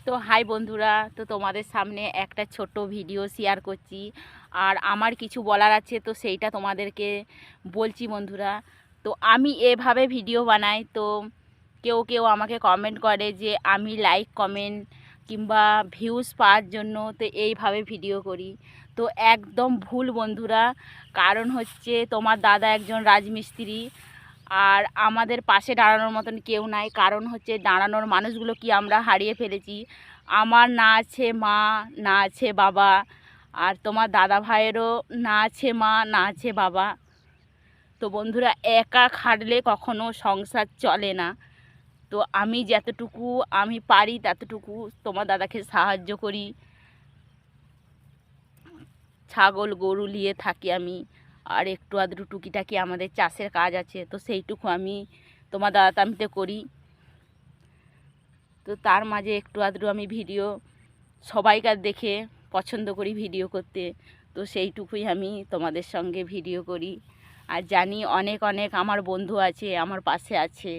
তো হাই বন্ধুরা, তো তোমাদের সামনে একটা ছোট ভিডিও শেয়ার করছি। আর আমার কিছু বলার আছে, তো সেইটা তোমাদেরকে বলছি বন্ধুরা। তো আমি এভাবে ভিডিও বানাই, তো কেউ কেউ আমাকে কমেন্ট করে যে আমি লাইক কমেন্ট কিংবা ভিউজ পাওয়ার জন্য তো এইভাবে ভিডিও করি। তো একদম ভুল বন্ধুরা। কারণ হচ্ছে তোমার দাদা একজন রাজমিস্ত্রি, আর আমাদের পাশে দাঁড়ানোর মতন কেউ নাই। কারণ হচ্ছে দাঁড়ানোর মানুষগুলো কি আমরা হারিয়ে ফেলেছি। আমার না আছে মা, না আছে বাবা, আর তোমার দাদা ভাইয়েরও না আছে মা, না আছে বাবা। তো বন্ধুরা, একা খাটলে কখনো সংসার চলে না। তো আমি যতটুকু আমি পারি ততটুকু তোমার দাদাকে সাহায্য করি। ছাগল গরু নিয়ে থাকি আমি, আর একটু আধটু টুকিটাকি আমাদের চাষের কাজ আছে, তো সেইটুকু আমি তোমার দাদা তামিতে করি। তো তার মাঝে একটু আধটু আমি ভিডিও সবাইকার দেখে পছন্দ করি ভিডিও করতে। তো সেইটুকুই আমি তোমাদের সঙ্গে ভিডিও করি। আর জানি অনেক অনেক আমার বন্ধু আছে, আমার পাশে আছে।